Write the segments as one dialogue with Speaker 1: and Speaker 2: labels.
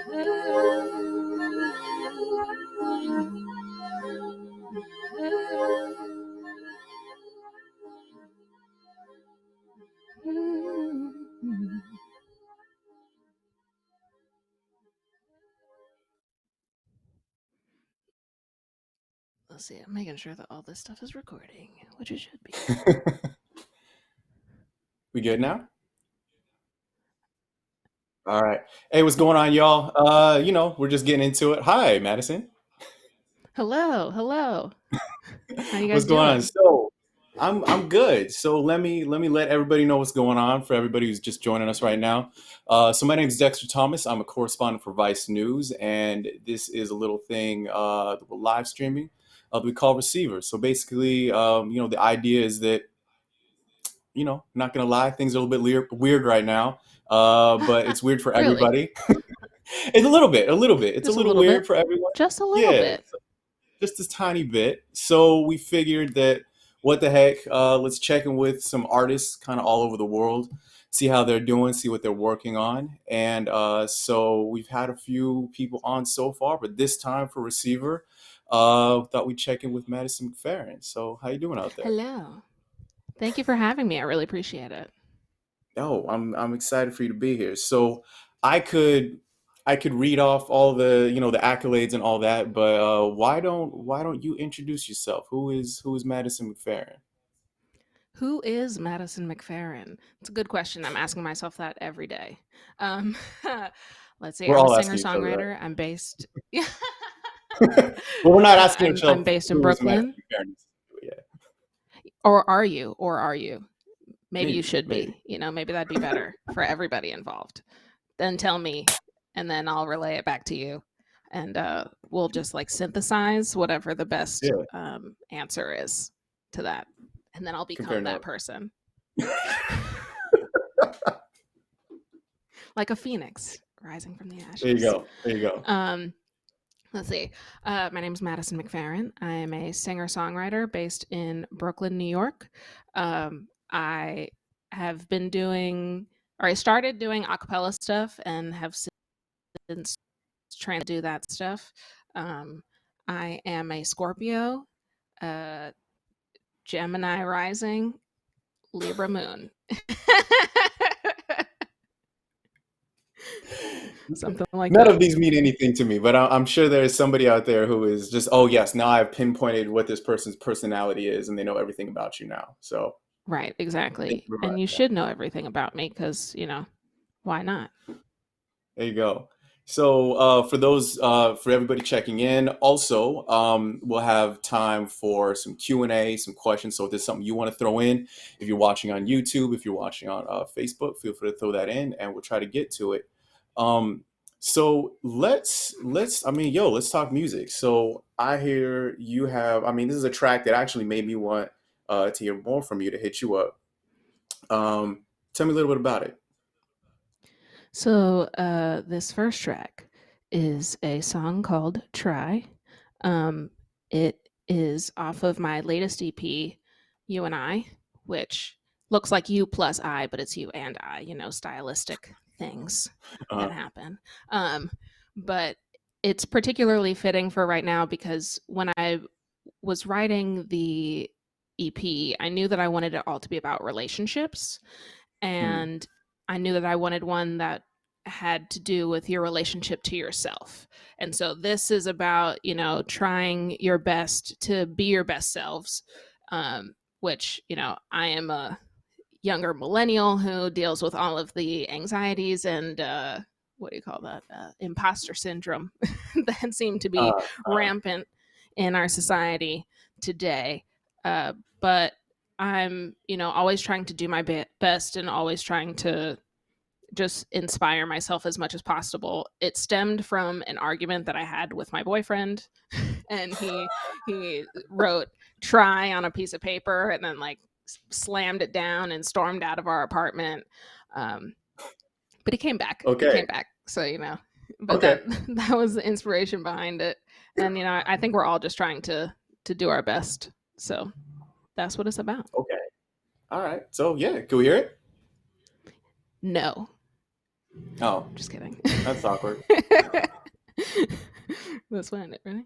Speaker 1: Let's see, I'm making sure that all this stuff is recording, which it should be.
Speaker 2: We good now? All right. Hey, what's going on, y'all? We're just getting into it. Hi, Madison.
Speaker 1: Hello. How you
Speaker 2: What's
Speaker 1: guys
Speaker 2: going on?
Speaker 1: doing?
Speaker 2: So, I'm good. So let me let everybody know what's going on for everybody who's just joining us right now. So my name is Dexter Thomas. I'm a correspondent for Vice News, and this is a little thing that we're live streaming. That we call Receiver. So basically, the idea is that not gonna lie, things are a little bit weird right now. But it's weird for
Speaker 1: Really?
Speaker 2: everybody. It's a little bit. It's a
Speaker 1: Just a
Speaker 2: little
Speaker 1: little bit?
Speaker 2: weird for everyone.
Speaker 1: Just a little
Speaker 2: Yeah,
Speaker 1: bit.
Speaker 2: just a tiny bit. So we figured that what the heck, let's check in with some artists kind of all over the world, see how they're doing, see what they're working on. And so we've had a few people on so far, but this time for Receiver, thought we'd check in with Madison Mcferrin. So how you doing out there?
Speaker 1: Hello. Thank you for having me. I really appreciate it.
Speaker 2: Oh, I'm excited for you to be here. So I could I could read off all the accolades and all that, but why don't you introduce yourself? Who is Madison McFerrin?
Speaker 1: Who is Madison Mcferrin? It's a good question. I'm asking myself that every day. Um, let's see.
Speaker 2: We're
Speaker 1: I'm a
Speaker 2: all
Speaker 1: singer
Speaker 2: asking each other
Speaker 1: songwriter. I'm based.
Speaker 2: that. Well, we're not asking each
Speaker 1: I'm
Speaker 2: other
Speaker 1: based in
Speaker 2: who is Madison
Speaker 1: Brooklyn.
Speaker 2: McFerrin. Yeah,
Speaker 1: Or are you? Or are you? Maybe you
Speaker 2: maybe,
Speaker 1: should
Speaker 2: maybe.
Speaker 1: be. Maybe that'd be better for everybody involved. Then tell me, and then I'll relay it back to you, and we'll just like synthesize whatever the best
Speaker 2: Yeah,
Speaker 1: answer is to that, and then I'll
Speaker 2: compare
Speaker 1: become that
Speaker 2: notes.
Speaker 1: person, like a phoenix rising from the
Speaker 2: There you
Speaker 1: ashes.
Speaker 2: go. There you go.
Speaker 1: Um, let's see. My name is Madison Mcferrin. I am a singer songwriter based in Brooklyn, New York. I have been doing, or I started doing a cappella stuff and have since trying to do that stuff. Um, I am a Scorpio, uh, Gemini rising, Libra moon. Something like
Speaker 2: None of
Speaker 1: that.
Speaker 2: these mean anything to me, but I'm sure there is somebody out there who is just, oh yes, now I've pinpointed what this person's personality is, and they know everything about you now. So
Speaker 1: Right,
Speaker 2: thank
Speaker 1: exactly.
Speaker 2: you for
Speaker 1: And
Speaker 2: reminding
Speaker 1: you
Speaker 2: me that.
Speaker 1: should know everything about me because, why not?
Speaker 2: There you go. So for everybody checking in, also we'll have time for some Q&A, some questions. So if there's something you want to throw in, if you're watching on YouTube, if you're watching on Facebook, feel free to throw that in, and we'll try to get to it. Um, so let's talk music. So I hear you have, this is a track that actually made me want to hear more from you, to hit you up. Um, Tell me a little bit about it.
Speaker 1: So, this first track is a song called Try. It is off of my latest EP, You and I, which looks like you plus I, but it's you and I, stylistic things that
Speaker 2: Uh,
Speaker 1: happen. Um, but it's particularly fitting for right now because when I was writing the EP, I knew that I wanted it all to be about relationships,
Speaker 2: hmm,
Speaker 1: and I knew that I wanted one that had to do with your relationship to yourself. And so this is about, trying your best to be your best selves, which, I am a younger millennial who deals with all of the anxieties and, what do you call that? Imposter syndrome that seem to be
Speaker 2: uh,
Speaker 1: rampant in our society today. But I'm, always trying to do my best and always trying to just inspire myself as much as possible. It stemmed from an argument that I had with my boyfriend, and he wrote "try" on a piece of paper and then like slammed it down and stormed out of our apartment. Um, but he came back. He
Speaker 2: okay.
Speaker 1: came back. So but
Speaker 2: Okay.
Speaker 1: that was the inspiration behind it. And I think we're all just trying to do our best. So that's what it's about.
Speaker 2: Okay. All right. So yeah, can we hear it?
Speaker 1: No.
Speaker 2: Oh,
Speaker 1: Just kidding.
Speaker 2: that's awkward.
Speaker 1: Let's find it. Ready?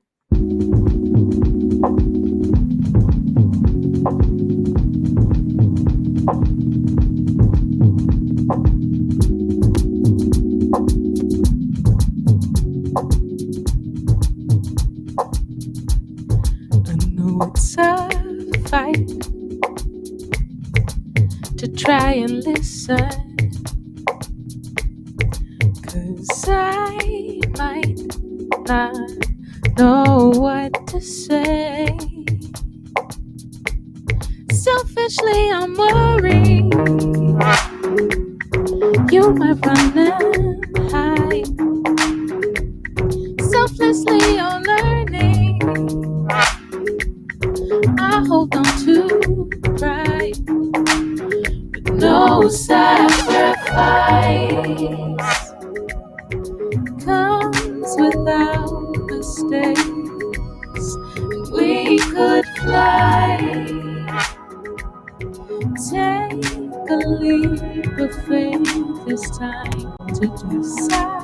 Speaker 1: I know it's a fight to try and listen, 'cause I might not know what to say. Selfishly, I'm worried you might run and hide. Selflessly, you're learning. I hold on to pride, but no sacrifice comes without mistakes. And we could fly, take a leap of faith. It's time to decide.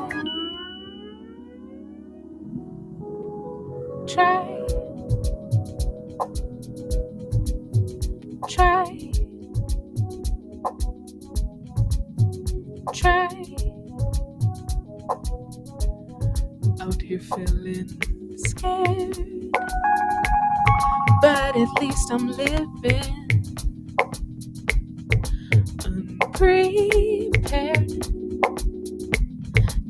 Speaker 1: Try, try, try. Out here feeling scared, but at least I'm living unprepared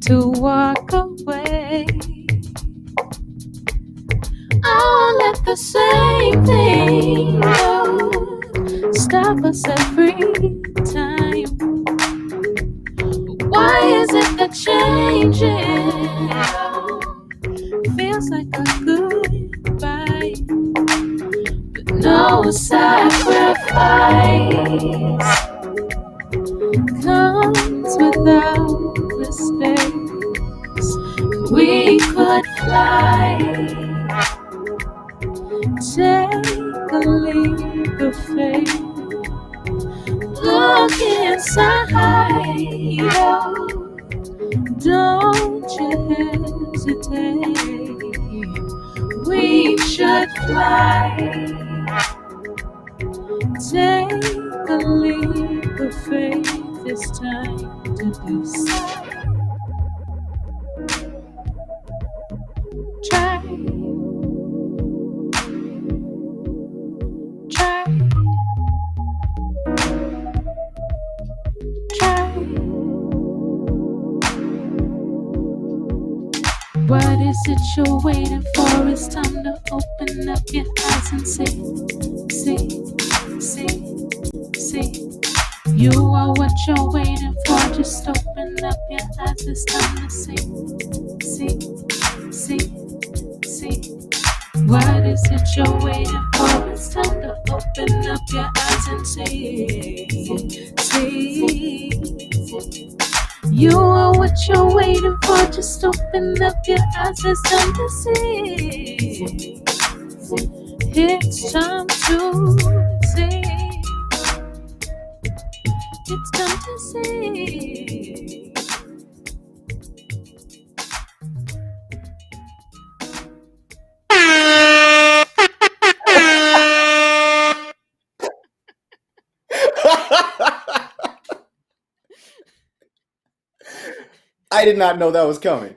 Speaker 1: to walk away. I'll let the same thing stop us every time. Why is it that changing feels like a goodbye, but no sacrifice comes without mistakes? We could fly, take a leap of faith. Look inside, don't you hesitate. We should fly, take a leap of faith. It's time to decide. Try, try, try. What is it you're waiting for? It's time to open up your eyes and see, see, see, see. You are what you're waiting for. Just open up your eyes. It's time to see, see, see, see. What is it you're waiting for? It's time to open up your eyes and see, see. You are what you're waiting for. Just open up your eyes. It's time to see. It's time to see. It's time to see.
Speaker 2: I did not know that was coming.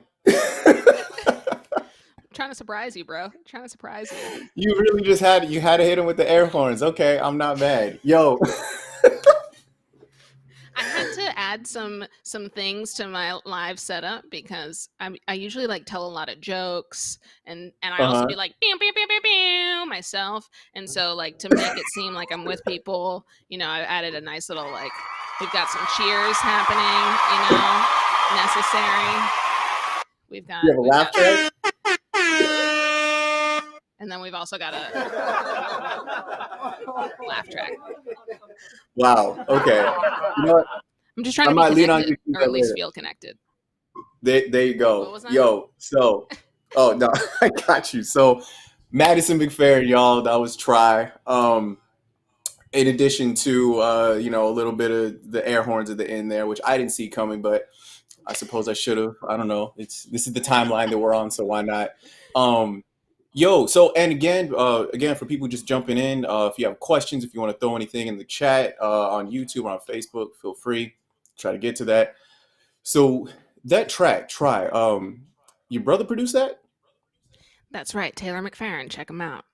Speaker 1: Trying to surprise you, bro. Trying to surprise you.
Speaker 2: You really just had to hit him with the air horns. Okay, I'm not mad. Yo.
Speaker 1: I had to add some things to my live setup because I usually like tell a lot of jokes and I also
Speaker 2: Uh-huh.
Speaker 1: be like pew, pew, pew, pew, pew, myself, and so like to make it seem like I'm with people, I added a nice little like we've got some cheers happening, necessary. We've got
Speaker 2: You have a
Speaker 1: we've
Speaker 2: laugh
Speaker 1: got
Speaker 2: track?
Speaker 1: and then we've also got a laugh track.
Speaker 2: Wow. Okay. You know what?
Speaker 1: I'm just trying
Speaker 2: I
Speaker 1: to be
Speaker 2: might lean on
Speaker 1: connected,
Speaker 2: you to do
Speaker 1: or at
Speaker 2: that
Speaker 1: least
Speaker 2: later.
Speaker 1: feel connected.
Speaker 2: There you
Speaker 1: What
Speaker 2: go.
Speaker 1: was that?
Speaker 2: Yo, so oh no, I got you. So Madison Mcferrin, y'all, that was Try. In addition to a little bit of the air horns at the end there, which I didn't see coming, but I suppose I should have. I don't know. This is the timeline that we're on, so why not? Um, Yo, so and again for people just jumping in, if you have questions, if you want to throw anything in the chat on YouTube or on Facebook, feel free. Try to get to that. So that track, try. Your brother produced that?
Speaker 1: That's right, Taylor Mcferrin. Check him out.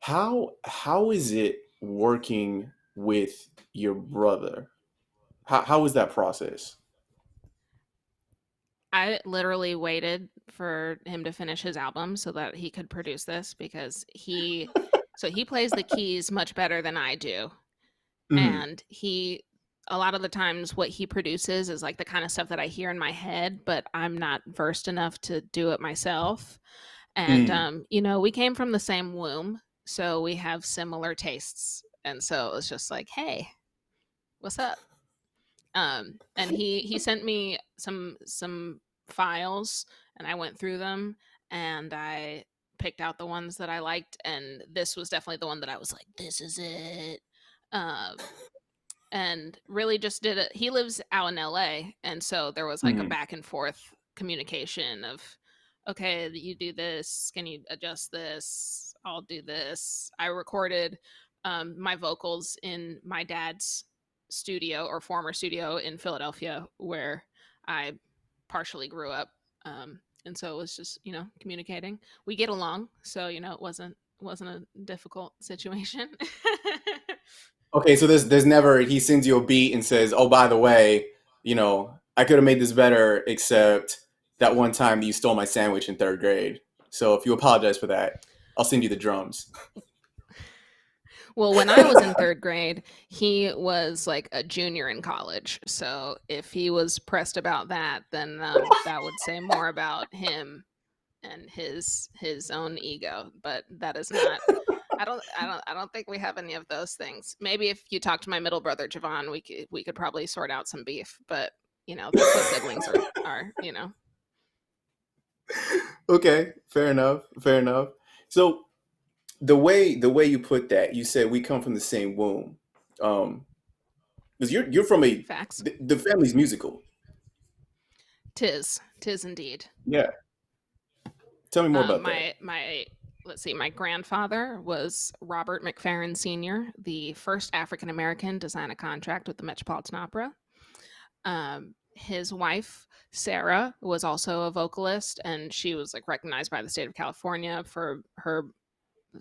Speaker 2: How is it working with your brother? How is that process?
Speaker 1: I literally waited for him to finish his album so that he could produce this because he plays the keys much better than I do.
Speaker 2: Hmm.
Speaker 1: And he a lot of the times what he produces is like the kind of stuff that I hear in my head, but I'm not versed enough to do it myself. And
Speaker 2: Mm.
Speaker 1: we came from the same womb, so we have similar tastes. And so it was just like, "Hey, what's up?" And he sent me some files, and I went through them, and I picked out the ones that I liked, and this was definitely the one that I was like, "This is it." Um, and really just did it. He lives out in LA, and so there was like a
Speaker 2: Mm.
Speaker 1: back and forth communication of, okay, you do this, can you adjust this, I'll do this. I recorded my vocals in my dad's studio or former studio in Philadelphia where I partially grew up. And so it was just communicating. We get along, so it wasn't a difficult situation.
Speaker 2: Okay, so there's never he sends you a beat and says, "Oh, by the way, I could have made this better, except that one time that you stole my sandwich in third grade. So if you apologize for that, I'll send you the drums."
Speaker 1: Well, when I was in third grade, he was like a junior in college. So if he was pressed about that, then that would say more about him and his own ego. But that is not. I don't think we have any of those things. Maybe if you talk to my middle brother Javon, we could probably sort out some beef. But that's what siblings are.
Speaker 2: Okay, fair enough. Fair enough. So the way you put that, you said we come from the same womb. Um, because you're from
Speaker 1: Facts.
Speaker 2: the family's musical.
Speaker 1: Tis indeed.
Speaker 2: Yeah. Tell me more about that.
Speaker 1: My let's see, my grandfather was Robert Mcferrin Sr., the first African American to sign a contract with the Metropolitan Opera. His wife Sarah was also a vocalist, and she was like recognized by the state of California for her.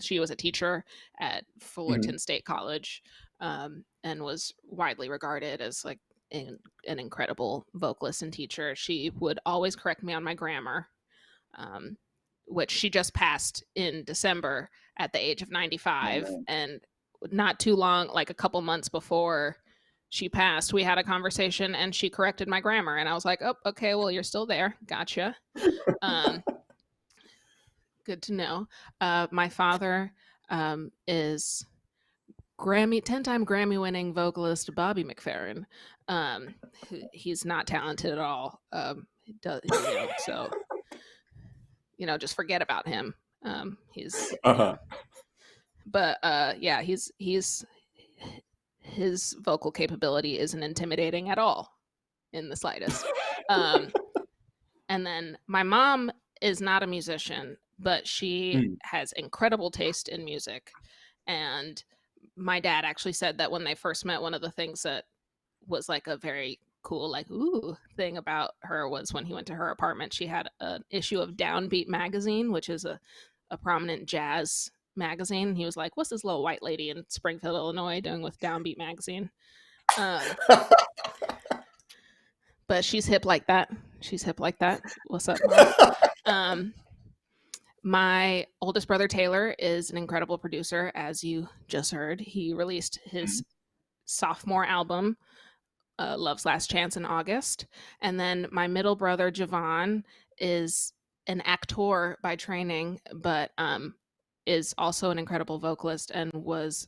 Speaker 1: She was a teacher at
Speaker 2: Hmm.
Speaker 1: Fullerton State College, and was widely regarded as like an incredible vocalist and teacher. She would always correct me on my grammar, um, which she just passed in December at the age of
Speaker 2: Oh
Speaker 1: 95.
Speaker 2: man.
Speaker 1: And not too long, like a couple months before she passed, we had a conversation and she corrected my grammar. And I was like, oh, okay, well, you're still there. Gotcha. Um, Good to know. My father is 10-time Grammy winning vocalist Bobby McFerrin. Um, he's not talented at all. So just forget about him. He's
Speaker 2: Uh-huh.
Speaker 1: but yeah, he's his vocal capability isn't intimidating at all in the slightest. Um, and then my mom is not a musician, but she
Speaker 2: Mm.
Speaker 1: has incredible taste in music. And my dad actually said that when they first met, one of the things that was like a very cool, like, ooh, thing about her was when he went to her apartment, she had an issue of Downbeat magazine, which is a prominent jazz magazine. He was like, what's this little white lady in Springfield, Illinois doing with Downbeat magazine? Um, but she's hip like that. She's hip like that. What's up, mom? Um, my oldest brother Taylor is an incredible producer, as you just heard. He released his sophomore album, Love's Last Chance, in August. And then my middle brother Javon is an actor by training, but is also an incredible vocalist and was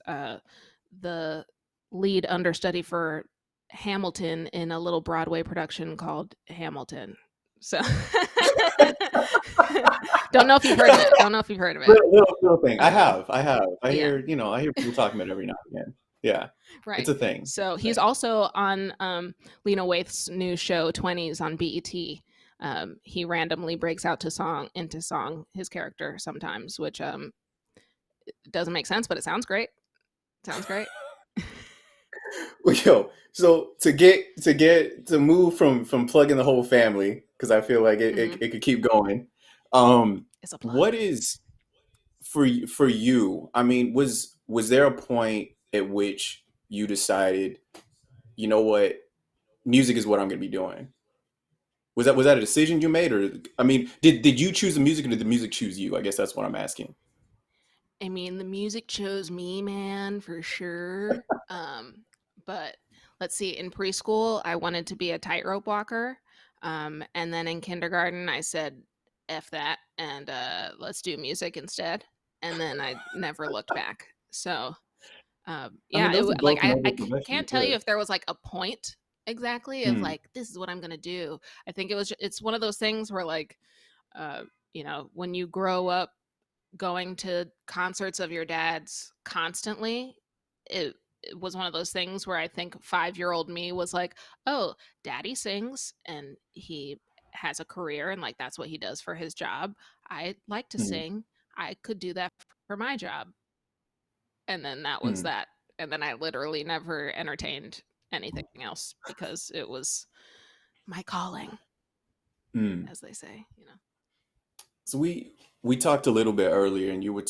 Speaker 1: the lead understudy for Hamilton in a little Broadway production called Hamilton. So don't know if you've heard of it. Don't know if you've heard of it.
Speaker 2: Little thing. I
Speaker 1: Um,
Speaker 2: have. I have.
Speaker 1: yeah.
Speaker 2: I hear people talking about it every now and again. Yeah, it's
Speaker 1: Right.
Speaker 2: a thing.
Speaker 1: So
Speaker 2: It's a
Speaker 1: he's
Speaker 2: thing.
Speaker 1: also on Lena Waithe's new show 20s on BET. He randomly breaks out to song into song his character sometimes, which doesn't make sense, but it sounds great. Sounds great.
Speaker 2: Well, yo, so to move from plugging the whole family, because I feel like
Speaker 1: Hmm.
Speaker 2: it could keep going. Um,
Speaker 1: It's a plug.
Speaker 2: what is for you? I mean, was there a point at which you decided, you know what, music is what I'm going to be doing? Was that a decision you made, or I mean, did you choose the music, or did the music choose you? I guess that's what I'm asking.
Speaker 1: I mean, the music chose me, man, for sure. But let's see, in preschool, I wanted to be a tightrope walker. And then in kindergarten, I said, F that, and let's do music instead. And then I never looked back. So,
Speaker 2: I mean,
Speaker 1: yeah,
Speaker 2: those are
Speaker 1: like
Speaker 2: both noble
Speaker 1: can't
Speaker 2: professions.
Speaker 1: tell you
Speaker 2: Yeah.
Speaker 1: if there was like a point exactly of
Speaker 2: Hmm.
Speaker 1: like, this is what I'm going to do. I think it's one of those things where like, uh, when you grow up going to concerts of your dad's constantly, it was one of those things where I think 5-year-old me was like, "Oh, daddy sings and he has a career and like that's what he does for his job. I like to
Speaker 2: Hmm.
Speaker 1: sing. I could do that for my job." And then that was
Speaker 2: Hmm.
Speaker 1: that. And then I literally never entertained anything else because it was my calling,
Speaker 2: Hmm.
Speaker 1: as they say.
Speaker 2: So we talked a little bit earlier, and we were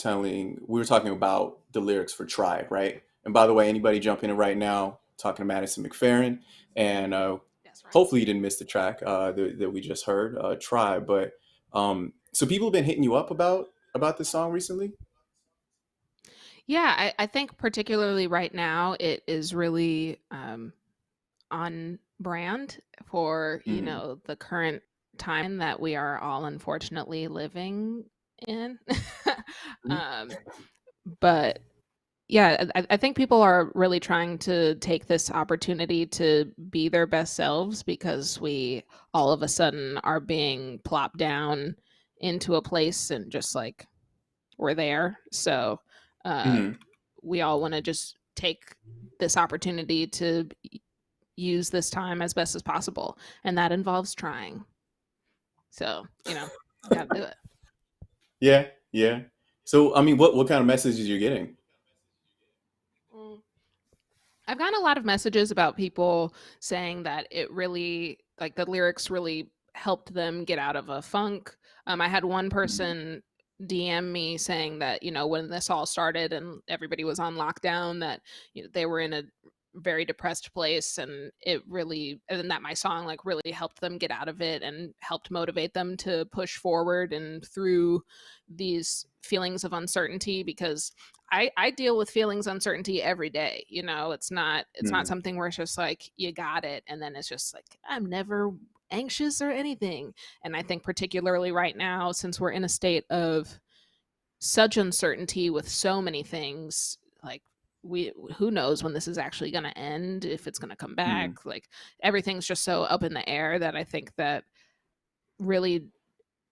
Speaker 2: talking about the lyrics for "Try," right? And by the way, anybody jumping in right now, talking to Madison Mcferrin, and
Speaker 1: That's right.
Speaker 2: hopefully you didn't miss the track that we just heard, "Try." But so people have been hitting you up about this song recently.
Speaker 1: Yeah, I think particularly right now it is really on brand for,
Speaker 2: Mm,
Speaker 1: the current time that we are all unfortunately living in.
Speaker 2: mm,
Speaker 1: um, but yeah, I think people are really trying to take this opportunity to be their best selves because we all of a sudden are being plopped down into a place and just like we're there. So uh,
Speaker 2: mm.
Speaker 1: we all want to just take this opportunity to use this time as best as possible. And that involves trying. So, got to do it.
Speaker 2: Yeah, yeah. So I mean, what kind of messages you're getting?
Speaker 1: Mm. I've gotten a lot of messages about people saying that it really, like the lyrics really helped them get out of a funk. I had one
Speaker 2: Mm,
Speaker 1: person DM me saying that, when this all started and everybody was on lockdown, that they were in a very depressed place and that my song like really helped them get out of it and helped motivate them to push forward and through these feelings of uncertainty because I deal with feelings uncertainty every day. It's not
Speaker 2: mm,
Speaker 1: something where it's just like you got it and then it's just like I'm never anxious or anything. And I think particularly right now since we're in a state of such uncertainty with so many things, like we who knows when this is actually going to end, if it's going to come
Speaker 2: mm,
Speaker 1: back, like everything's just so up in the air that I think that really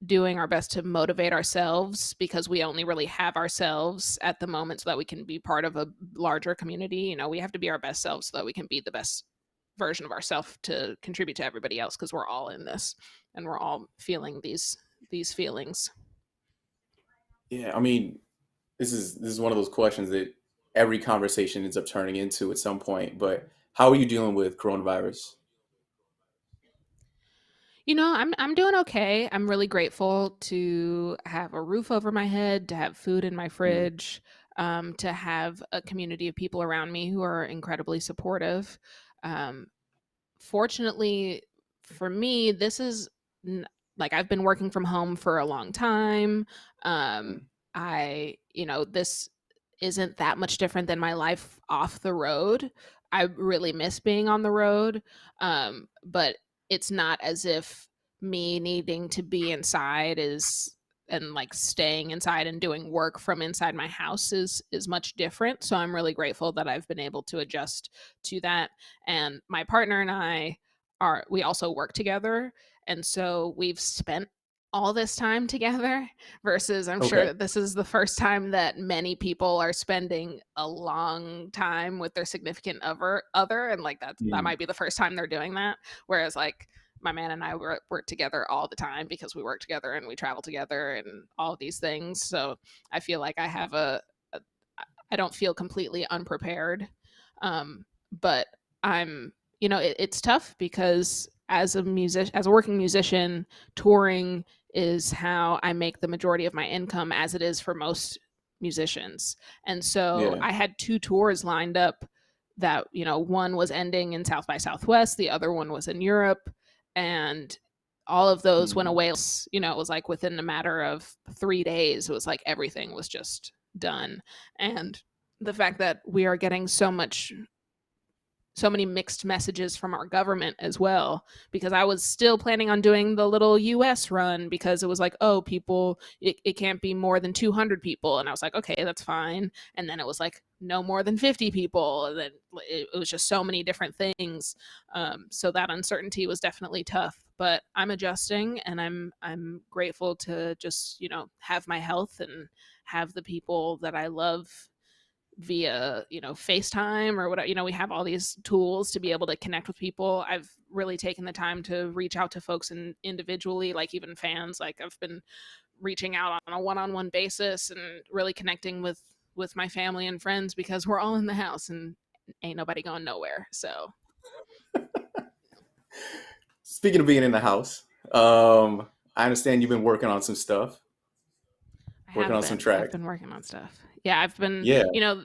Speaker 1: doing our best to motivate ourselves because we only really have ourselves at the moment so that we can be part of a larger community. We have to be our best selves so that we can be the best version of ourselves to contribute to everybody else because we're all in this and we're all feeling these feelings.
Speaker 2: yeah. I mean, this is one of those questions that every conversation ends up turning into at some point. But how are you dealing with coronavirus?
Speaker 1: I'm doing okay. I'm really grateful to have a roof over my head, to have food in my
Speaker 2: Mm,
Speaker 1: fridge, to have a community of people around me who are incredibly supportive. Um, Fortunately for me, this is like I've been working from home for a long time. Um,
Speaker 2: mm,
Speaker 1: this isn't that much different than my life off the road. I really miss being on the road, but it's not as if me needing to be inside is and like staying inside and doing work from inside my house is much different. So I'm really grateful that I've been able to adjust to that. And my partner and I we also work together, and so we've spent all this time together versus I'm sure
Speaker 2: Okay.
Speaker 1: that this is the first time that many people are spending a long time with their significant other and like that
Speaker 2: Mm.
Speaker 1: might be the first time they're doing that. Whereas like my man and I work together all the time because we work together and we travel together and all of these things. So I feel like I have a I don't feel completely unprepared. But I'm, it's tough because as a working musician, touring is how I make the majority of my income, as it is for most musicians. And so
Speaker 2: Yeah.
Speaker 1: I had two tours lined up that, one was ending in South by Southwest, the other one was in Europe, and all of those went
Speaker 2: Mm.
Speaker 1: away. It was like within a matter of 3 days, it was like everything was just done. And the fact that we are getting so many mixed messages from our government as well, because I was still planning on doing the little US run because it was like, oh, people, it can't be more than 200 people. And I was like, okay, that's fine. And then it was like, no more than 50 people. And then it was just so many different things. So that uncertainty was definitely tough, but I'm adjusting and I'm grateful to just, have my health and have the people that I love via FaceTime or whatever. We have all these tools to be able to connect with people. I've really taken the time to reach out to folks individually, like even fans. Like I've been reaching out on a one-on-one basis and really connecting with my family and friends because we're all in the house and ain't nobody going nowhere. So
Speaker 2: Speaking of being in the house, I understand you've been working on some stuff, working on some
Speaker 1: I've
Speaker 2: tracks.
Speaker 1: been working on stuff. Yeah, I've been,
Speaker 2: Yeah.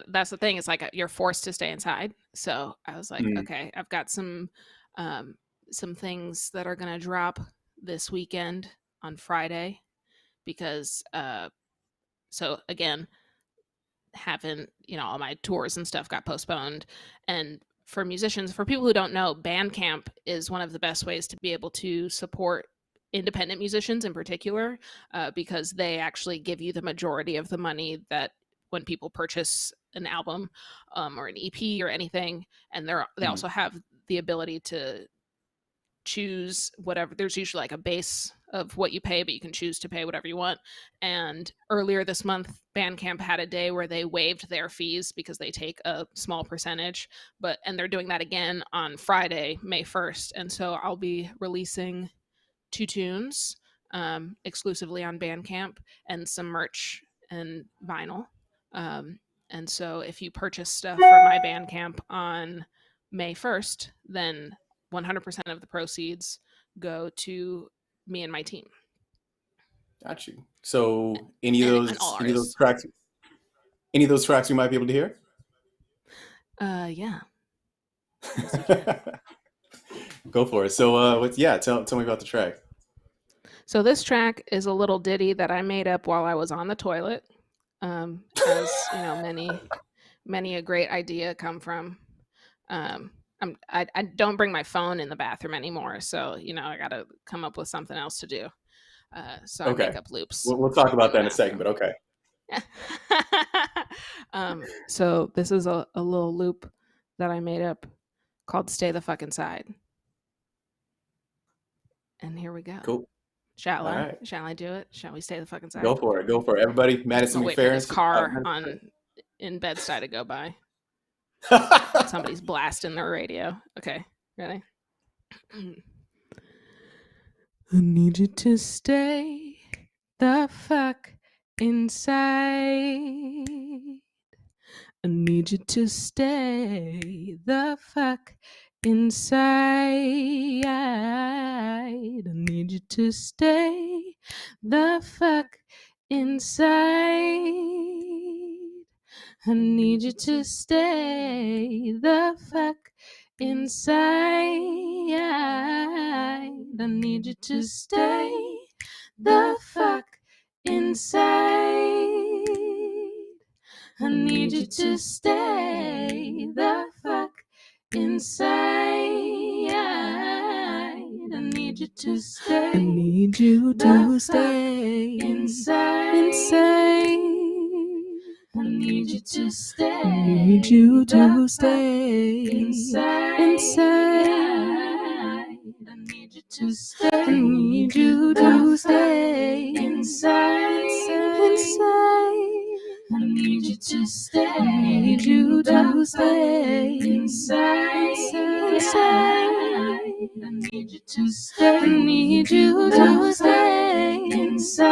Speaker 1: that's the thing. It's like you're forced to stay inside. So I was like,
Speaker 2: Mm.
Speaker 1: okay, I've got um, some things that are going to drop this weekend on Friday because, so again, having, all my tours and stuff got postponed. And for musicians, for people who don't know, Bandcamp is one of the best ways to be able to support independent musicians in particular, because they actually give you the majority of the money that when people purchase an album, or an EP or anything. And they
Speaker 2: Mm.
Speaker 1: also have the ability to choose whatever. There's usually like a base of what you pay, but you can choose to pay whatever you want. And earlier this month, Bandcamp had a day where they waived their fees because they take a small percentage. And they're doing that again on Friday, May 1st. And so I'll be releasing 2 tunes, exclusively on Bandcamp, and some merch and vinyl. Um, and so if you purchase stuff from my Bandcamp on May 1st, then 100% of the proceeds go to me and my team
Speaker 2: Got you. So
Speaker 1: and all artists.
Speaker 2: any of those tracks you might be able to hear?
Speaker 1: Yeah. Yes, you can.
Speaker 2: Go for it. So yeah, tell me about the track.
Speaker 1: So this track is a little ditty that I made up while I was on the toilet. As many a great idea come from. Um, I don't bring my phone in the bathroom anymore, so I got to come up with something else to do. So I make
Speaker 2: Okay.
Speaker 1: up loops
Speaker 2: We'll talk
Speaker 1: in
Speaker 2: about
Speaker 1: the
Speaker 2: that in a second,
Speaker 1: bathroom.
Speaker 2: but okay.
Speaker 1: So this is a little loop that I made up called "Stay the Fuck Inside," and here we go.
Speaker 2: Cool.
Speaker 1: Shall
Speaker 2: All
Speaker 1: I?
Speaker 2: right.
Speaker 1: Shall I do it? Shall we stay the fuck inside?
Speaker 2: Go for it. Go for it. Everybody,
Speaker 1: I'm
Speaker 2: Madison
Speaker 1: gonna wait for this
Speaker 2: McFerrin.
Speaker 1: car
Speaker 2: Madison
Speaker 1: in Bed-Stuy to go by.
Speaker 2: McFerrin.
Speaker 1: Somebody's blasting their radio. Okay, ready? I need you to stay the fuck inside. I need you to stay the fuck inside. I need you to stay the fuck inside. I need you to stay the fuck inside. I need you to stay the fuck inside. I need you to stay the fuck inside. I need you to stay. I need you to stay inside. I need you to stay. I need you to stay inside. I need you to stay. I need you to stay inside. I need you to stay. I need you to stay inside. I need you to stay. I need you to stay inside.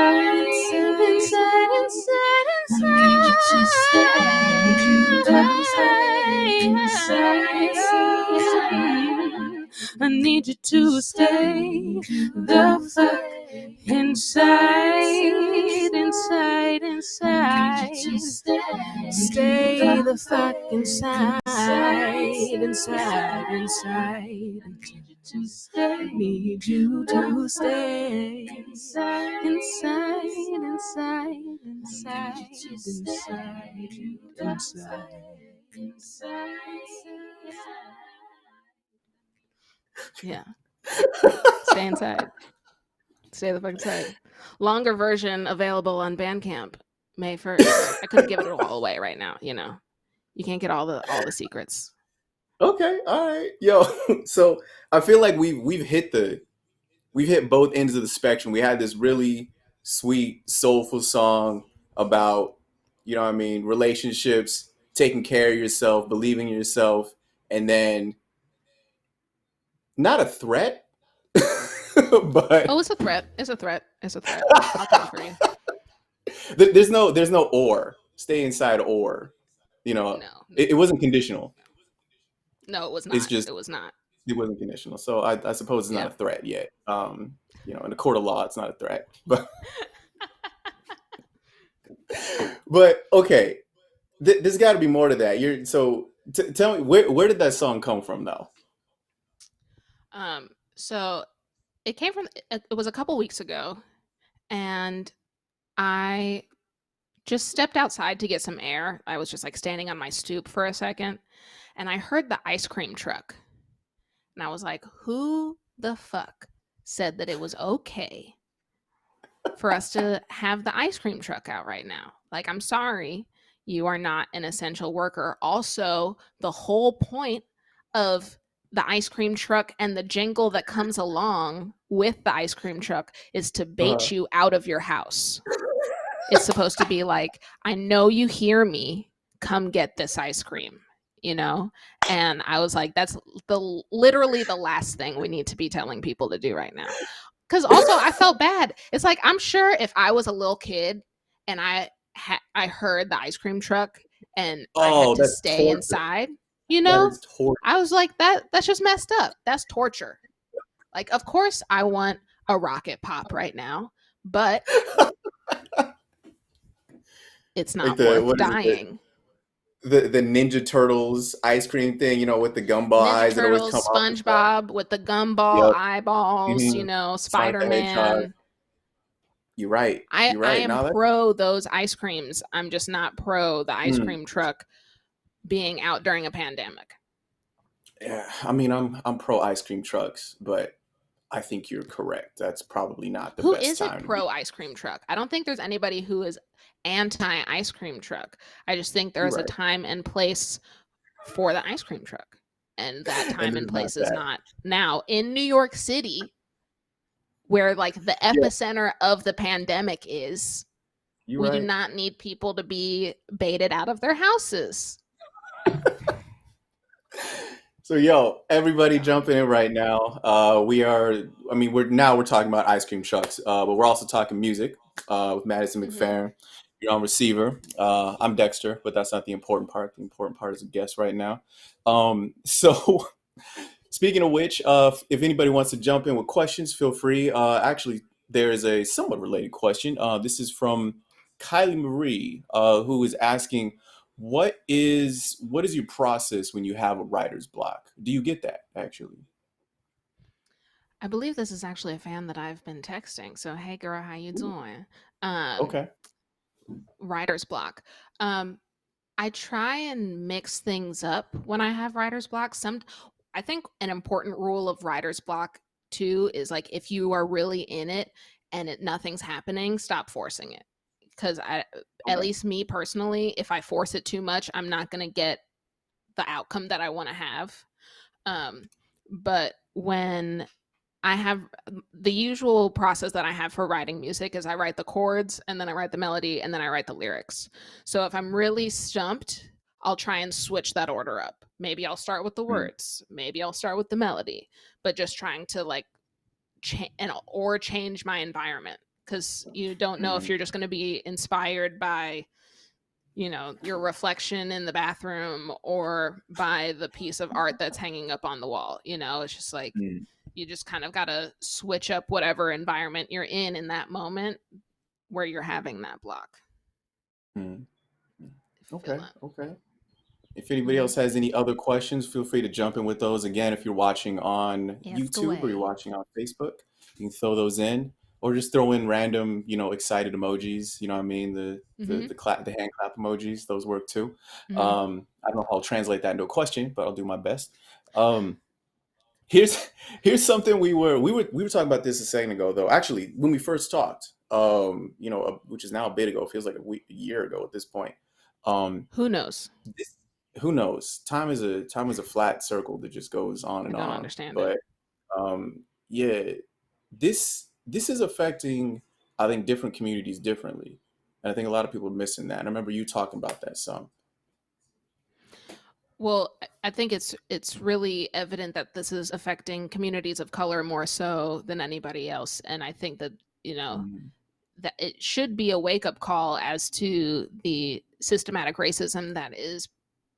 Speaker 1: I need you to stay the fuck inside. Stay the fuck inside. Need you to stay inside. Yeah. Stay inside. Stay the fuck inside. Longer version available on Bandcamp May 1st. I couldn't give it all away right now, you know. You can't get all the secrets.
Speaker 2: Okay, all right, yo. So I feel like we've hit both ends of the spectrum. We had this really sweet, soulful song about, you know what I mean, relationships, taking care of yourself, believing in yourself, and then not a threat, but
Speaker 1: Oh, it's a threat. It's a threat. I'll come for you.
Speaker 2: there's no or. Stay inside or. You know,
Speaker 1: No.
Speaker 2: it wasn't conditional.
Speaker 1: No, it was not.
Speaker 2: It's just
Speaker 1: It was not.
Speaker 2: it wasn't conditional. So I suppose it's not a threat yet. You know, in the court of law, it's not a threat. But okay, there's got to be more to that. Tell me where did that song come from, though?
Speaker 1: So it came from. It was a couple weeks ago, and I just stepped outside to get some air. I was just like standing on my stoop for a second, and I heard the ice cream truck. And I was like, who the fuck said that it was okay for us to have the ice cream truck out right now? Like, I'm sorry, you are not an essential worker. Also, the whole point of the ice cream truck and the jingle that comes along with the ice cream truck is to bait you out of your house. It's supposed to be like, I know you hear me, come get this ice cream, you know? And I was like, that's literally the last thing we need to be telling people to do right now. Because also I felt bad. It's like, I'm sure if I was a little kid and I heard the ice cream truck and I had to stay
Speaker 2: torture.
Speaker 1: Inside, you know,
Speaker 2: torture.
Speaker 1: I was like, that's just messed up. That's torture. Like, of course I want a rocket pop right now, but it's not worth dying.
Speaker 2: The Ninja Turtles ice cream thing, you know, with the gumball
Speaker 1: Ninja
Speaker 2: eyes
Speaker 1: Turtles,
Speaker 2: that always come off.
Speaker 1: SpongeBob with the gumball eyeballs,
Speaker 2: Mhm.
Speaker 1: you know,
Speaker 2: Sonic the Hedgehog.
Speaker 1: Spider-Man.
Speaker 2: You're right.
Speaker 1: I am
Speaker 2: Now
Speaker 1: pro those ice creams. I'm just not pro the ice cream truck being out during a pandemic.
Speaker 2: Yeah, I mean, I'm pro ice cream trucks, but I think you're correct. That's probably not the
Speaker 1: Who
Speaker 2: best time.
Speaker 1: isn't pro ice cream truck? I don't think there's anybody who is anti ice cream truck. I just think there's a time and place for the ice cream truck, and that time and place is not now in New York City, where like the epicenter of the pandemic is. We do not need people to be baited out of their houses.
Speaker 2: So, yo, everybody jumping in right now. We're talking about ice cream trucks, but we're also talking music with Madison Mcferrin. You're on receiver. I'm Dexter, but that's not the important part. The important part is a guest right now. So, speaking of which, if anybody wants to jump in with questions, feel free. Actually, there is a somewhat related question. This is from Kylie Marie, who is asking, what is your process when you have a writer's block? Do you get that, actually?
Speaker 1: I believe this is actually a fan that I've been texting. So, hey girl, how you doing?
Speaker 2: Okay.
Speaker 1: Writer's block. I try and mix things up when I have writer's block. I think an important rule of writer's block too is like, if you are really in it and nothing's happening, stop forcing it. Because at least me personally, if I force it too much, I'm not going to get the outcome that I want to have. But when I have the usual process that I have for writing music is I write the chords and then I write the melody and then I write the lyrics. So if I'm really stumped, I'll try and switch that order up. Maybe I'll start with the
Speaker 2: Mm,
Speaker 1: words, maybe I'll start with the melody, but just trying to like or change my environment because you don't know if
Speaker 2: mm,
Speaker 1: you're just going to be inspired by your reflection in the bathroom or by the piece of art that's hanging up on the wall. It's just like
Speaker 2: mm,
Speaker 1: you just kind of got to switch up whatever environment you're in that moment where you're having that block.
Speaker 2: mm.
Speaker 1: If you feel
Speaker 2: Okay,
Speaker 1: that.
Speaker 2: okay. If anybody
Speaker 1: Hmm.
Speaker 2: else has any other questions, feel free to jump in with those. Again, if you're watching on
Speaker 1: Ask
Speaker 2: YouTube or you're
Speaker 1: away.
Speaker 2: watching on Facebook, you can throw those in, or just throw in random, excited emojis. You know what I mean?
Speaker 1: Hmm.
Speaker 2: The hand clap emojis, those work too.
Speaker 1: Hmm.
Speaker 2: I don't know how I'll translate that into a question, but I'll do my best. Um, here's here's something we were talking about this a second ago, though. Actually, when we first talked, which is now a bit ago, feels like a year ago at this point. Um,
Speaker 1: Who knows?
Speaker 2: this, who knows? Time is a flat circle that just goes on
Speaker 1: I
Speaker 2: and
Speaker 1: don't
Speaker 2: on.
Speaker 1: understand it.
Speaker 2: But yeah, this is affecting, I think, different communities differently, and I think a lot of people are missing that. And I remember you talking about that some.
Speaker 1: Well, I think it's really evident that this is affecting communities of color more so than anybody else, and I think that
Speaker 2: Mm,
Speaker 1: that it should be a wake up call as to the systematic racism that is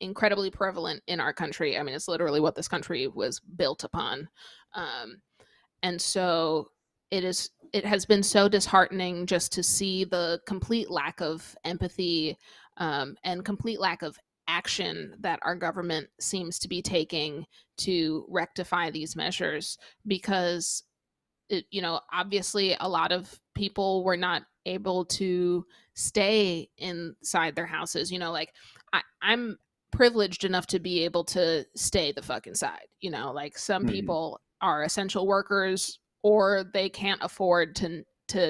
Speaker 1: incredibly prevalent in our country. I mean, it's literally what this country was built upon. Um, and so it has been so disheartening just to see the complete lack of empathy and complete lack of action that our government seems to be taking to rectify these measures because obviously a lot of people were not able to stay inside their houses. Like I'm privileged enough to be able to stay the fuck inside. Like some
Speaker 2: mm,
Speaker 1: people are essential workers or they can't afford to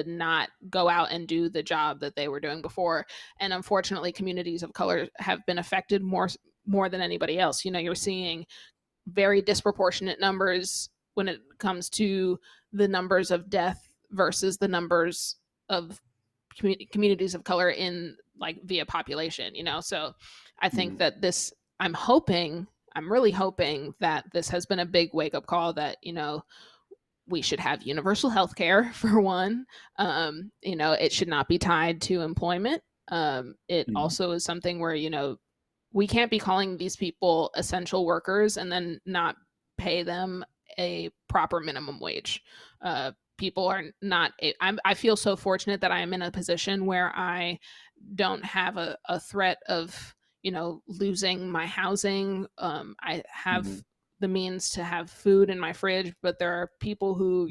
Speaker 1: not go out and do the job that they were doing before. And unfortunately, communities of color have been affected more than anybody else. You're seeing very disproportionate numbers when it comes to the numbers of death versus the numbers of communities of color in like via population. So I think
Speaker 2: mm,
Speaker 1: that I'm really hoping that this has been a big wake up call that we should have universal health care for one. It should not be tied to employment. It
Speaker 2: mm,
Speaker 1: also is something where we can't be calling these people essential workers and then not pay them a proper minimum wage. People are not. I feel so fortunate that I am in a position where I don't have a threat of losing my housing. I have
Speaker 2: mm,
Speaker 1: the means to have food in my fridge, but there are people who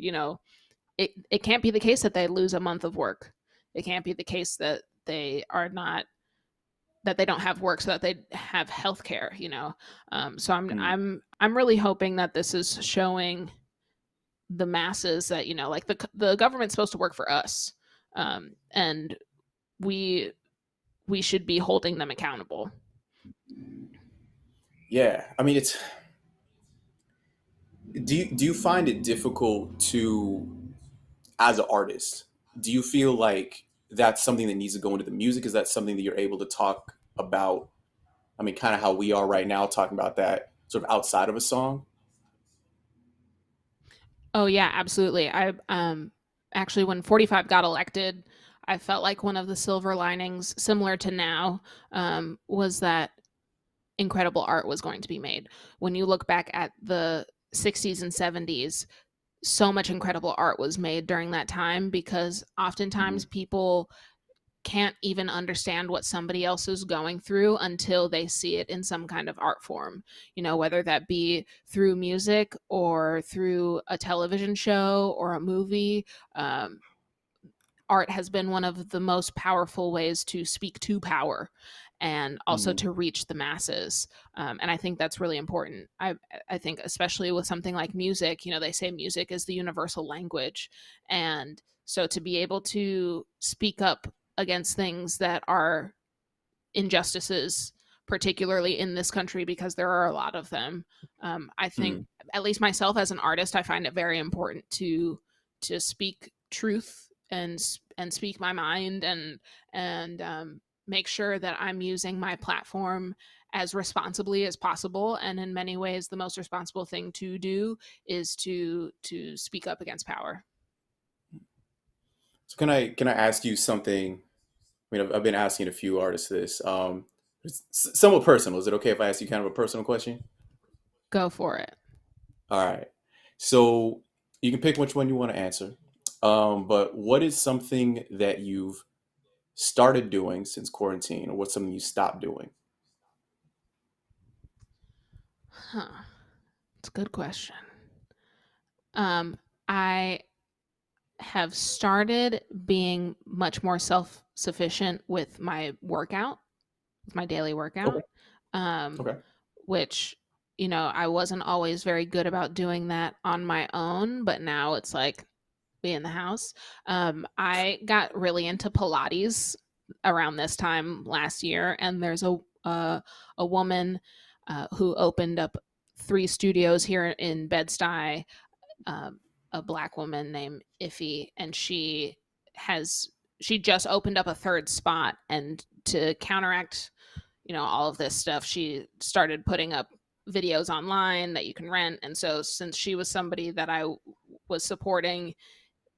Speaker 1: it can't be the case that they lose a month of work. It can't be the case that they don't have work so that they have health care. So i'm
Speaker 2: mm,
Speaker 1: i'm i'm really hoping that this is showing the masses that like the government's supposed to work for us, and we we should be holding them accountable.
Speaker 2: yeah, I mean, it's. Do you find it difficult to, as an artist, do you feel like that's something that needs to go into the music? Is that something that you're able to talk about? I mean, kind of how we are right now, talking about that sort of outside of a song.
Speaker 1: Oh yeah, absolutely. I actually when 45 got elected, I felt like one of the silver linings similar to now was that incredible art was going to be made. When you look back at the 60s and 70s, so much incredible art was made during that time because
Speaker 2: Mm,
Speaker 1: oftentimes people can't even understand what somebody else is going through until they see it in some kind of art form, whether that be through music or through a television show or a movie. Art has been one of the most powerful ways to speak to power and also
Speaker 2: mm,
Speaker 1: to reach the masses. And I think that's really important. I think especially with something like music, they say music is the universal language, and so to be able to speak up against things that are injustices, particularly in this country because there are a lot of them. I think,
Speaker 2: Mm.
Speaker 1: at least myself as an artist, I find it very important to speak truth and speak my mind and make sure that I'm using my platform as responsibly as possible. And in many ways, the most responsible thing to do is to speak up against power.
Speaker 2: So can I ask you something? I mean, I've been asking a few artists this. It's somewhat personal. Is it okay if I ask you kind of a personal question?
Speaker 1: Go for it.
Speaker 2: All right. So you can pick which one you want to answer. But what is something that you've started doing since quarantine, or what's something you stopped doing?
Speaker 1: Huh. It's a good question. I have started being much more self sufficient with my workout, with my daily workout,
Speaker 2: Okay.
Speaker 1: um,
Speaker 2: Okay.
Speaker 1: which, I wasn't always very good about doing that on my own, but now it's like be in the house. I got really into Pilates around this time last year, and there's a woman who opened up 3 studios here in Bed-Stuy, um, a black woman named Iffy, and has she just opened up a third spot, and to counteract, all of this stuff, she started putting up videos online that you can rent. And so, since she was somebody that I was supporting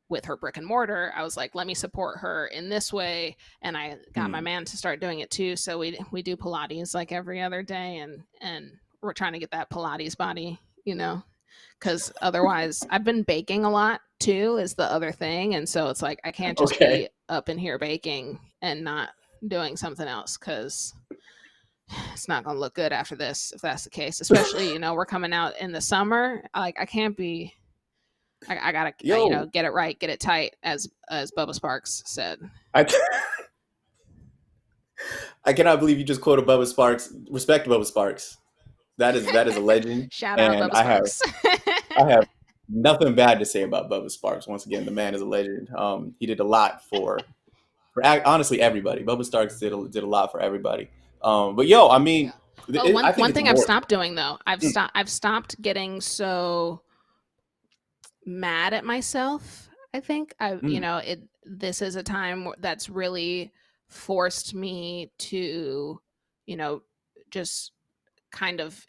Speaker 1: with her brick and mortar, I was like, let me support her in this way. And I got my
Speaker 2: Hmm.
Speaker 1: man to start doing it too. So we do Pilates like every other day, and we're trying to get that Pilates body, because otherwise I've been baking a lot too is the other thing. And so it's like I can't just
Speaker 2: Okay.
Speaker 1: be up in here baking and not doing something else, because it's not going to look good after this if that's the case. Especially, we're coming out in the summer. Like I can't be. I gotta,
Speaker 2: Yo,
Speaker 1: get it right, get it tight, as Bubba Sparks said.
Speaker 2: I I cannot believe you just quoted Bubba Sparks. Respect Bubba Sparks. That is a legend,
Speaker 1: Shout out
Speaker 2: and
Speaker 1: Bubba Sparks.
Speaker 2: I have nothing bad to say about Bubba Sparks. Once again, the man is a legend. He did a lot honestly everybody. Bubba Sparks did a lot for everybody. But yo, I
Speaker 1: Yeah.
Speaker 2: mean,
Speaker 1: Oh,
Speaker 2: I think
Speaker 1: one
Speaker 2: it's
Speaker 1: thing I've
Speaker 2: more.
Speaker 1: stopped doing though,
Speaker 2: Mm,
Speaker 1: I've stopped getting so mad at myself. I think
Speaker 2: mm,
Speaker 1: this is a time that's really forced me to, you know, just kind of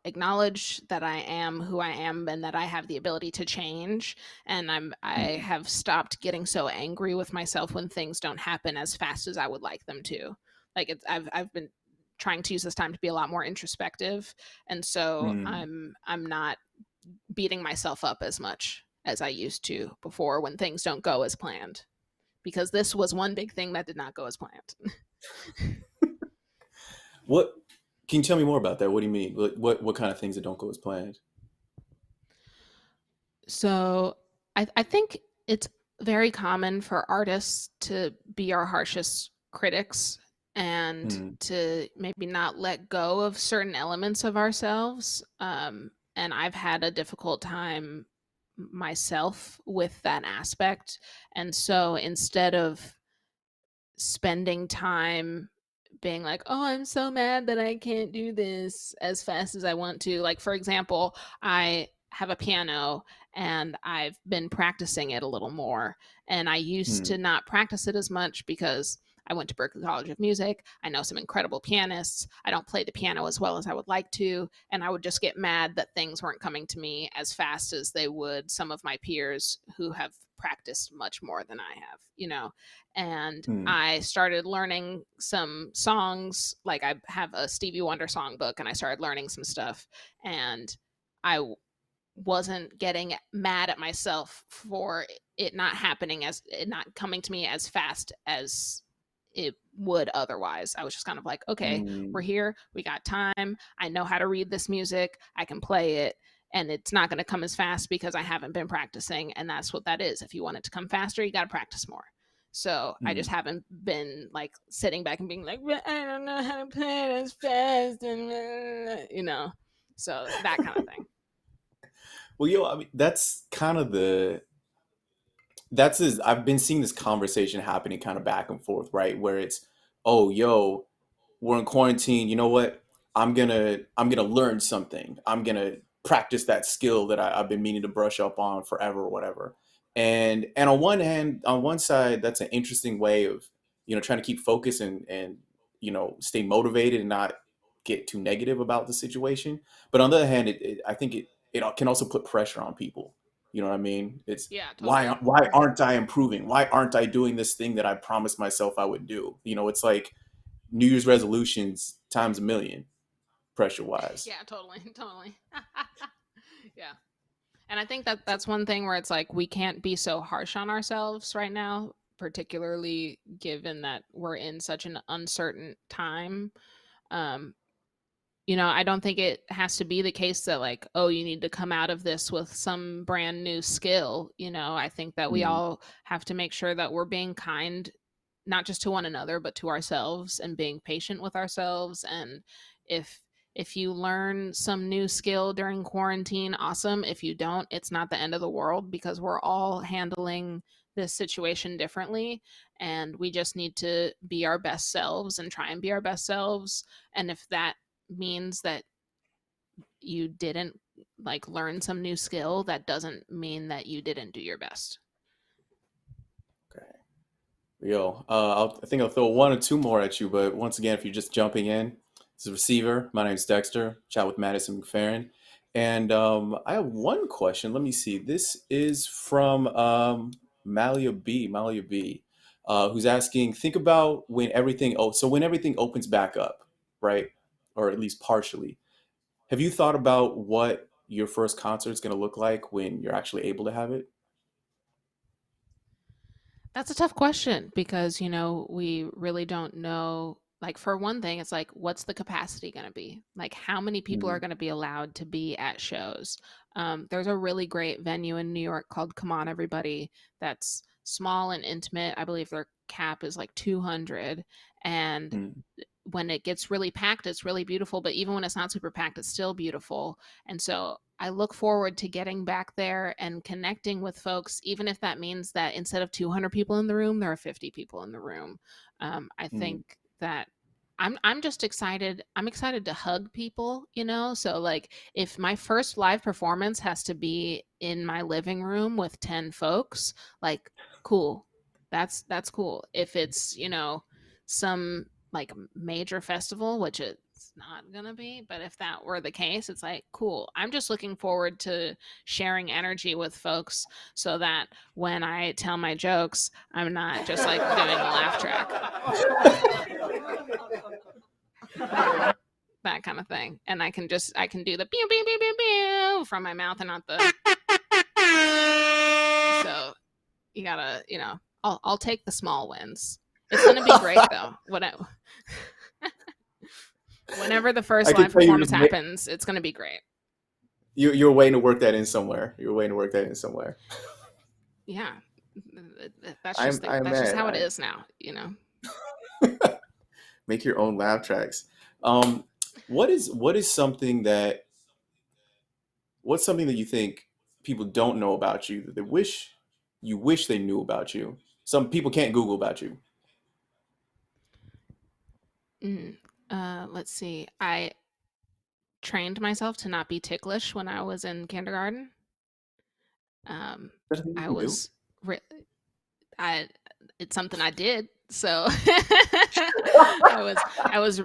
Speaker 1: acknowledge that I am who I am and that I have the ability to change. And I
Speaker 2: mm,
Speaker 1: have stopped getting so angry with myself when things don't happen as fast as I would like them to. Like I've been trying to use this time to be a lot more introspective, and so
Speaker 2: mm.
Speaker 1: I'm not beating myself up as much as I used to before when things don't go as planned, because this was one big thing that did not go as planned.
Speaker 2: What can you tell me more about that? What do you mean? What kind of things that don't go as planned?
Speaker 1: So I think it's very common for artists to be our harshest critics and
Speaker 2: Mm,
Speaker 1: to maybe not let go of certain elements of ourselves. And I've had a difficult time myself with that aspect. And so instead of spending time being like, "Oh, I'm so mad that I can't do this as fast as I want to." Like, for example, I have a piano and I've been practicing it a little more. And I used to
Speaker 2: mm,
Speaker 1: not practice it as much because I went to Berklee College of Music. I know some incredible pianists. I don't play the piano as well as I would like to. And I would just get mad that things weren't coming to me as fast as they would some of my peers who have practiced much more than I have. And
Speaker 2: mm,
Speaker 1: I started learning some songs. Like I have a Stevie Wonder songbook, and I started learning some stuff. And I wasn't getting mad at myself for it not happening, as it not coming to me as fast as it would otherwise. I was just kind of like, okay, we're
Speaker 2: mm,
Speaker 1: here. We got time. I know how to read this music. I can play it. And it's not going to come as fast because I haven't been practicing. And that's what that is. If you want it to come faster, you got to practice more. So I just
Speaker 2: mm.
Speaker 1: haven't been like sitting back and being like, "But I don't know how to play it as fast," and. So that kind of thing.
Speaker 2: Well, yo, I mean, that's kind of that's I've been seeing this conversation happening kind of back and forth, right? Where it's, oh, yo, we're in quarantine. You know what? I'm gonna learn something. I'm gonna practice that skill that I've been meaning to brush up on forever or whatever. And on one hand, on one side, that's an interesting way of trying to keep focus and stay motivated and not get too negative about the situation. But on the other hand, I think it can also put pressure on people. You know what I mean? It's
Speaker 1: Yeah,
Speaker 2: why
Speaker 1: totally.
Speaker 2: why aren't I improving? Why aren't I doing this thing that I promised myself I would do? It's like New Year's resolutions times a million, pressure wise.
Speaker 1: Yeah, totally, totally. Yeah. And I think that that's one thing where it's like we can't be so harsh on ourselves right now, particularly given that we're in such an uncertain time. Um, I don't think it has to be the case that like, oh, you need to come out of this with some brand new skill. I think that we
Speaker 2: Mm,
Speaker 1: all have to make sure that we're being kind, not just to one another, but to ourselves and being patient with ourselves. And if if you learn some new skill during quarantine, awesome. If you don't, it's not the end of the world because we're all handling this situation differently and we just need to be our best selves and try and be our best selves. And if that means that you didn't like learn some new skill, that doesn't mean that you didn't do your best.
Speaker 2: okay. Yo, I think I'll throw one or two more at you, but once again, if you're just jumping in, it's a receiver. My name's Dexter. Chat with Madison Mcferrin, and I have one question. Let me see. This is from Malia B, who's asking. Think about when everything. Oh, so when everything opens back up, right, or at least partially. Have you thought about what your first concert is going to look like when you're actually able to have it?
Speaker 1: That's a tough question because, we really don't know. Like, for one thing, it's like, what's the capacity going to be? Like, how many people are
Speaker 2: Mm,
Speaker 1: going to be allowed to be at shows? There's a really great venue in New York called Come On Everybody that's small and intimate. I believe their cap is like 200. And
Speaker 2: mm,
Speaker 1: when it gets really packed, it's really beautiful. But even when it's not super packed, it's still beautiful. And so I look forward to getting back there and connecting with folks, even if that means that instead of 200 people in the room, there are 50 people in the room. I
Speaker 2: mm.
Speaker 1: think that I'm just excited. I'm excited to hug people, So like if my first live performance has to be in my living room with 10 folks, like cool. That's cool. If it's, some like major festival, which it's not gonna be, but if that were the case, it's like cool. I'm just looking forward to sharing energy with folks so that when I tell my jokes, I'm not just like doing a laugh track, that kind of thing. And I can do the pew pew pew pew pew from my mouth and not the so you gotta, I'll take the small wins. It's gonna be great though. Whenever the first
Speaker 2: I can
Speaker 1: live
Speaker 2: tell
Speaker 1: performance happens, it's gonna be great.
Speaker 2: you're waiting to work that in somewhere. You're waiting to work that in somewhere.
Speaker 1: Yeah, that's
Speaker 2: I'm
Speaker 1: just
Speaker 2: I'm
Speaker 1: that's just
Speaker 2: mad.
Speaker 1: how it
Speaker 2: I
Speaker 1: is now.
Speaker 2: make your own laugh tracks. Um, what is what's something that you think people don't know about you that they wish they knew about you? Some people can't Google about you.
Speaker 1: Mm. Let's see. I trained myself to not be ticklish when I was in kindergarten. Um,
Speaker 2: That's something
Speaker 1: I
Speaker 2: you can do.
Speaker 1: was, re- I, it's something I did. So I was, I was,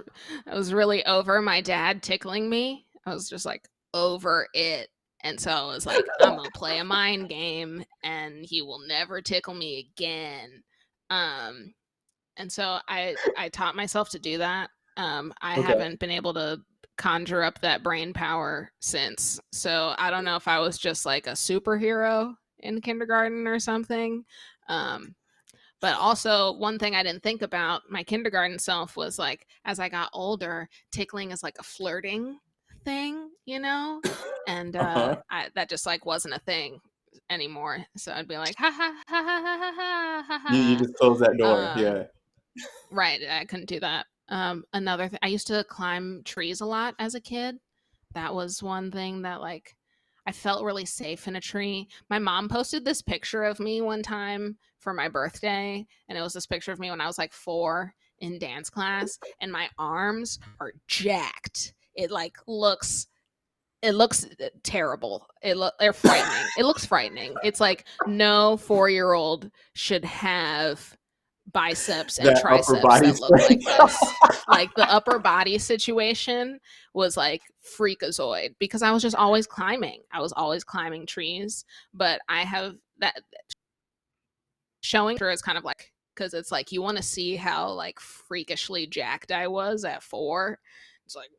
Speaker 1: I was really over my dad tickling me. I was just like over it. And so I was like, I'm gonna play a mind game and he will never tickle me again. Um, and so I taught myself to do that. I
Speaker 2: Okay.
Speaker 1: haven't been able to conjure up that brain power since. So I don't know if I was just like a superhero in kindergarten or something. Um, but also, one thing I didn't think about my kindergarten self was like, as I got older, tickling is like a flirting thing. And
Speaker 2: Uh-huh.
Speaker 1: that just like wasn't a thing anymore. So I'd be like, ha ha ha ha ha ha ha
Speaker 2: You
Speaker 1: ha
Speaker 2: just close that door.
Speaker 1: ha.
Speaker 2: Yeah.
Speaker 1: Right, I couldn't do that. Another thing, I used to climb trees a lot as a kid. That was one thing that like I felt really safe in a tree. My mom posted this picture of me one time for my birthday, and it was this picture of me when I was like 4 in dance class, and my arms are jacked. It like looks terrible. They're frightening. It looks frightening. It's like no 4-year-old should have biceps and
Speaker 2: That upper
Speaker 1: triceps
Speaker 2: body
Speaker 1: that look like
Speaker 2: strength.
Speaker 1: this. Like the upper body situation was like freakazoid because I was just always climbing. I was always climbing trees, but I have that showing is kind of like, because it's like you want to see how like freakishly jacked I was at 4. It's like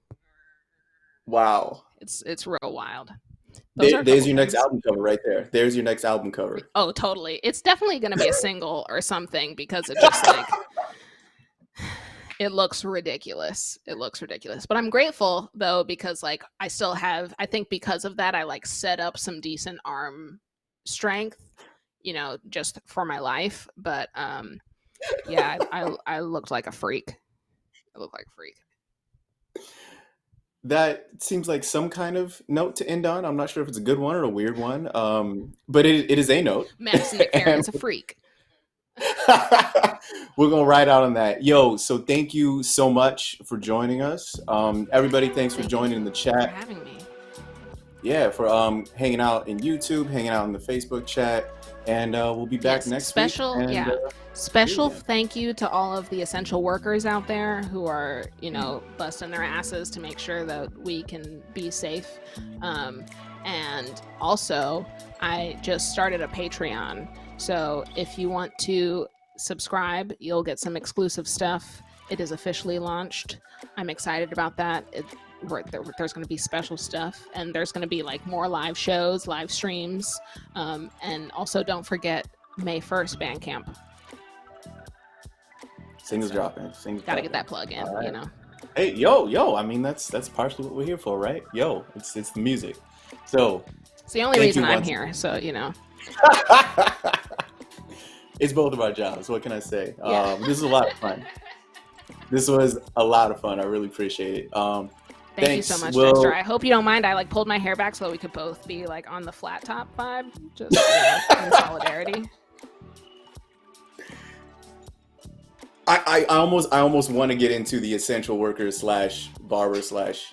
Speaker 2: Wow.
Speaker 1: it's real wild. Those are a
Speaker 2: There's
Speaker 1: couple
Speaker 2: your next
Speaker 1: things.
Speaker 2: album cover right there. There's your next album cover.
Speaker 1: Oh, totally. It's definitely going to be a single or something because it just like it looks ridiculous. It looks ridiculous. But I'm grateful though because like I still have, I think because of that I like set up some decent arm strength, you know, just for my life. But yeah, I looked like a freak. I look like a freak.
Speaker 2: That seems like some kind of note to end on. I'm not sure if it's a good one or a weird one, but it is a note.
Speaker 1: Madison Mcferrin
Speaker 2: And
Speaker 1: is a freak.
Speaker 2: we're going to ride out on that. Yo, so thank you so much for joining us. Everybody, thanks for
Speaker 1: Thank
Speaker 2: joining
Speaker 1: you
Speaker 2: in the
Speaker 1: for
Speaker 2: chat.
Speaker 1: having me.
Speaker 2: Yeah, for hanging out in YouTube, hanging out in the Facebook chat. And we'll be back
Speaker 1: Yes,
Speaker 2: next
Speaker 1: special,
Speaker 2: week. And,
Speaker 1: yeah. Special
Speaker 2: yeah.
Speaker 1: thank you to all of the essential workers out there who are, you know, busting their asses to make sure that we can be safe. And also, I just started a Patreon. So if you want to subscribe, you'll get some exclusive stuff. It is officially launched. I'm excited about that. There's going to be special stuff, and there's going to be like more live shows, live streams, and also don't forget May 1st Bandcamp.
Speaker 2: Singles dropping.
Speaker 1: Gotta get that plug in,
Speaker 2: right.
Speaker 1: you know.
Speaker 2: Hey, yo! I mean, that's partially what we're here for, right? Yo, it's the music. So
Speaker 1: It's the only
Speaker 2: thank
Speaker 1: reason
Speaker 2: you
Speaker 1: I'm
Speaker 2: once
Speaker 1: here, so you know.
Speaker 2: It's both of our jobs. What can I say?
Speaker 1: Yeah.
Speaker 2: This is a lot of fun. This was a lot of fun. I really appreciate it.
Speaker 1: Thank
Speaker 2: thanks.
Speaker 1: you so much,
Speaker 2: Will.
Speaker 1: Dexter. I hope you don't mind. I like pulled my hair back so that we could both be like on the flat top vibe, just you know, in solidarity.
Speaker 2: I almost want to get into the essential worker / barber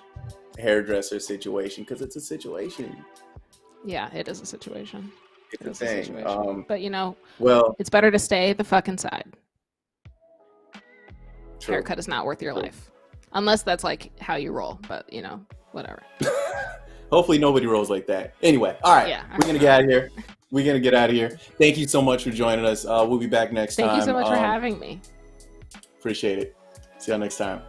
Speaker 2: / hairdresser situation because it's a situation.
Speaker 1: Yeah, it is a situation.
Speaker 2: It's a thing.
Speaker 1: But you know,
Speaker 2: well,
Speaker 1: it's better to stay the fuck inside.
Speaker 2: true.
Speaker 1: Haircut is not worth your life. Unless that's like how you roll, but you know, whatever.
Speaker 2: Hopefully nobody rolls like that. Anyway, all right,
Speaker 1: Yeah,
Speaker 2: we're gonna get out of here. We're gonna get out of here. Thank you so much for joining us. We'll be back next time.
Speaker 1: Thank you so much for having me.
Speaker 2: Appreciate it. See y'all next time.